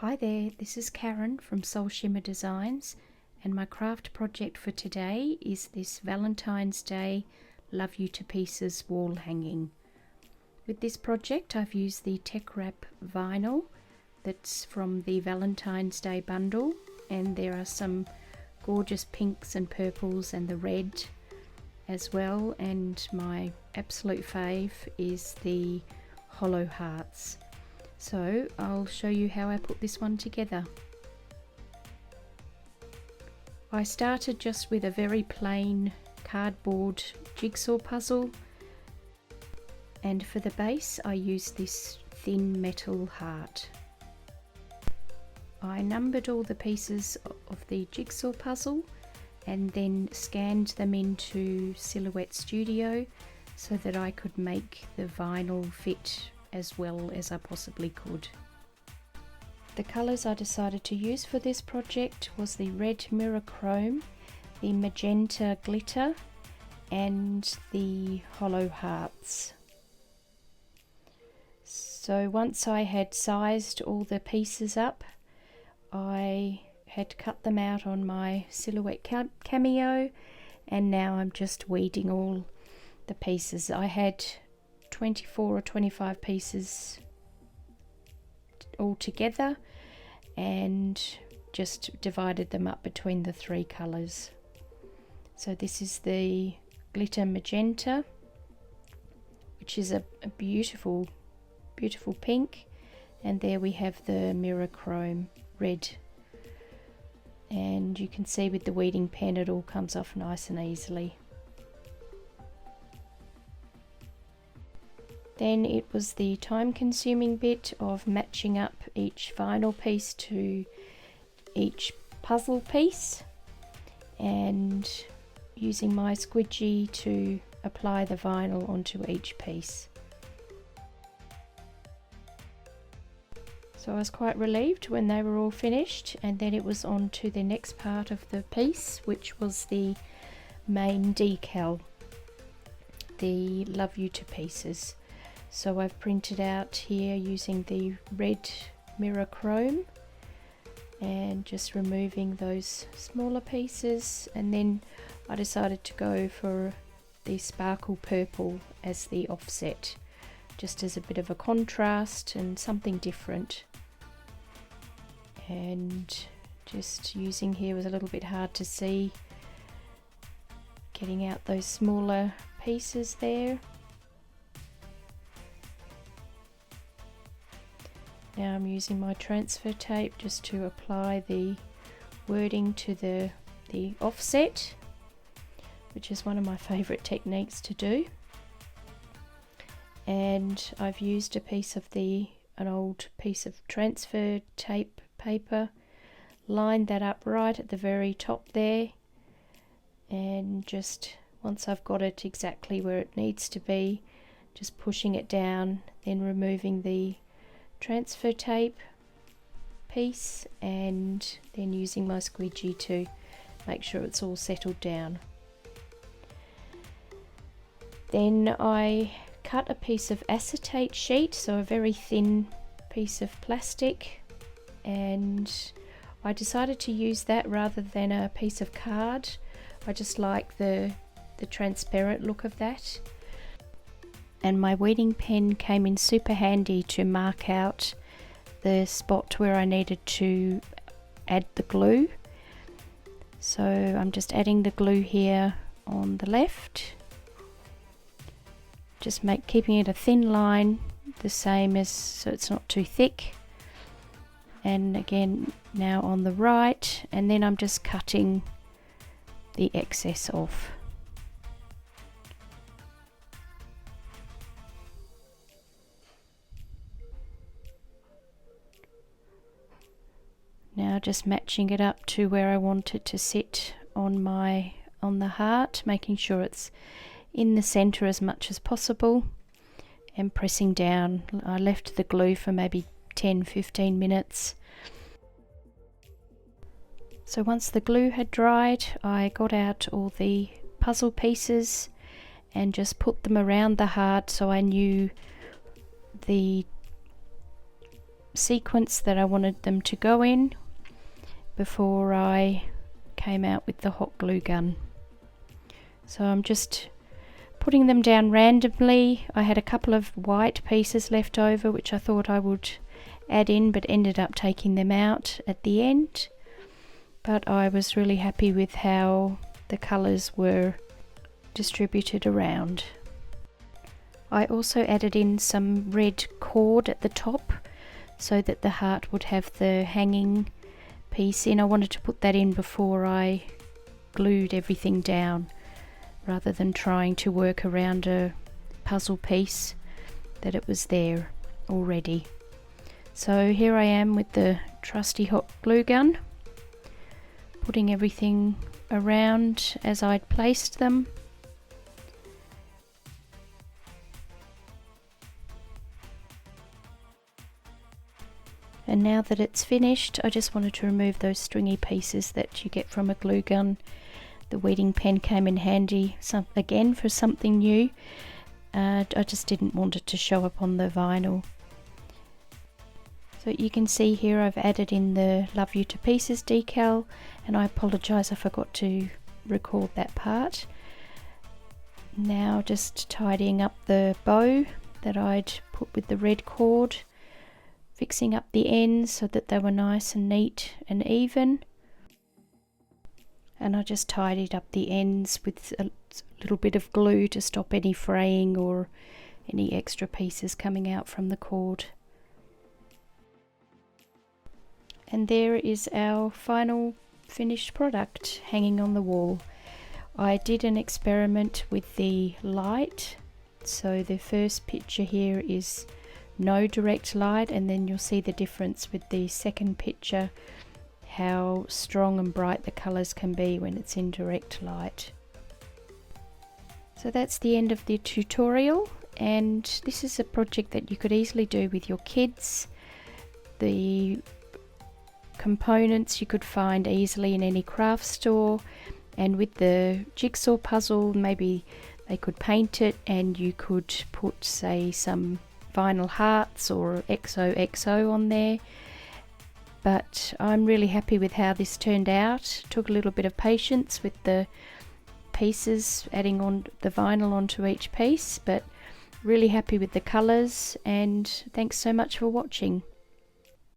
Hi there, this is Karen from Soul Shimmer Designs, and my craft project for today is this Valentine's Day Love You to Pieces wall hanging. With this project I've used the Teckwrap vinyl that's from the Valentine's Day bundle, and there are some gorgeous pinks and purples and the red as well, and my absolute fave is the Holo hearts. So I'll show you how I put this one together. I started just with a very plain cardboard jigsaw puzzle, and for the base I used this thin metal heart. I numbered all the pieces of the jigsaw puzzle and then scanned them into Silhouette Studio so that I could make the vinyl fit as well as I possibly could. The colours I decided to use for this project was the red mirror chrome, the magenta glitter and the Holo hearts. So once I had sized all the pieces up, I had cut them out on my Silhouette Cameo, and now I'm just weeding all the pieces. I had 24 or 25 pieces all together and just divided them up between the three colours. So this is the glitter magenta, which is a beautiful pink, and there we have the mirror chrome red, and you can see with the weeding pen it all comes off nice and easily. Then it was the time-consuming bit of matching up each vinyl piece to each puzzle piece and using my squidgy to apply the vinyl onto each piece. So I was quite relieved when they were all finished, and then it was on to the next part of the piece, which was the main decal, the Love You to Pieces. So I've printed out here using the red mirror chrome and just removing those smaller pieces, and then I decided to go for the sparkle purple as the offset, just as a bit of a contrast and something different. And just using here was a little bit hard to see, getting out those smaller pieces there. Now I'm using my transfer tape just to apply the wording to the offset, which is one of my favourite techniques to do. And I've used a piece of an old piece of transfer tape paper, lined that up right at the very top there, and just once I've got it exactly where it needs to be, just pushing it down, then removing the transfer tape piece and then using my squidgy to make sure it's all settled down. Then I cut a piece of acetate sheet, so a very thin piece of plastic, and I decided to use that rather than a piece of card. I just like the transparent look of that. And my weeding pen came in super handy to mark out the spot where I needed to add the glue. So I'm just adding the glue here on the left, just keeping it a thin line, the same as, so it's not too thick. And again now on the right, and then I'm just cutting the excess off. Now just matching it up to where I want it to sit on the heart, making sure it's in the center as much as possible, and pressing down. I left the glue for maybe 10-15 minutes. So once the glue had dried, I got out all the puzzle pieces and just put them around the heart, so I knew the sequence that I wanted them to go in before I came out with the hot glue gun. So I'm just putting them down randomly. I had a couple of white pieces left over which I thought I would add in, but ended up taking them out at the end. But I was really happy with how the colours were distributed around. I also added in some red cord at the top so that the heart would have the hanging piece in. I wanted to put that in before I glued everything down, rather than trying to work around a puzzle piece, that it was there already. So here I am with the trusty hot glue gun, putting everything around as I'd placed them. And now that it's finished, I just wanted to remove those stringy pieces that you get from a glue gun. The weeding pen came in handy again for something new. I just didn't want it to show up on the vinyl. So you can see here I've added in the Love You to Pieces decal, and I apologise I forgot to record that part. Now just tidying up the bow that I'd put with the red cord, fixing up the ends so that they were nice and neat and even. And I just tidied up the ends with a little bit of glue to stop any fraying or any extra pieces coming out from the cord. And there is our final finished product hanging on the wall. I did an experiment with the light. So the first picture here is no direct light, and then you'll see the difference with the second picture, how strong and bright the colours can be when it's in direct light. So that's the end of the tutorial, and this is a project that you could easily do with your kids. The components you could find easily in any craft store, and with the jigsaw puzzle maybe they could paint it and you could put, say, some vinyl hearts or XOXO on there. But I'm really happy with how this turned out. Took a little bit of patience with the pieces, adding on the vinyl onto each piece, but really happy with the colours, and thanks so much for watching.